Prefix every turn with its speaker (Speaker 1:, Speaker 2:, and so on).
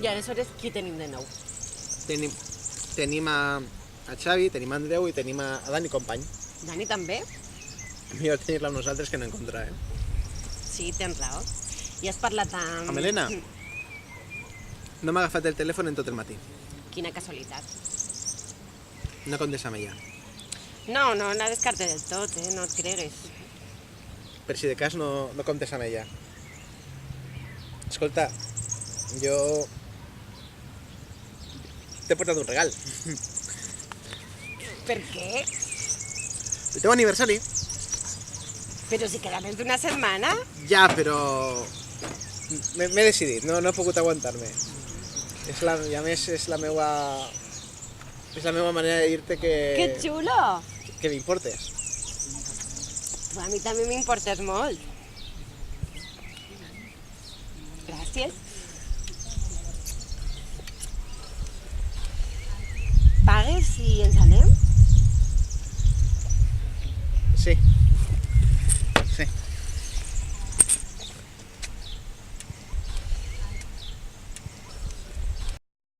Speaker 1: I aleshores qui tenim de nou?
Speaker 2: Tenim a Xavi, tenim a Andreu i tenim a Dani Company.
Speaker 1: Dani també?
Speaker 2: Millor tenir-la amb nosaltres que no en contra,
Speaker 1: Sí, tens raó. I has parlat amb...
Speaker 2: Amb Helena? No m'ha agafat el telèfon en tot el matí.
Speaker 1: Quina casualitat.
Speaker 2: No comptes amb ella.
Speaker 1: No la descarte del tot, no et cregues.
Speaker 2: Per si de cas no comptes amb ella. Escolta, jo t'he portat un regal.
Speaker 1: Per què?
Speaker 2: El teu aniversari?
Speaker 1: Però si queda més d'una setmana?
Speaker 2: Ja, però m'he decidit, no he pogut aguantar-me. I a més és la meva manera de dir-te que...
Speaker 1: Que xulo!
Speaker 2: Que m'importes.
Speaker 1: Tu a mi també m'importes molt. Gràcies. Pagues i ens anem?
Speaker 2: Sí. Sí.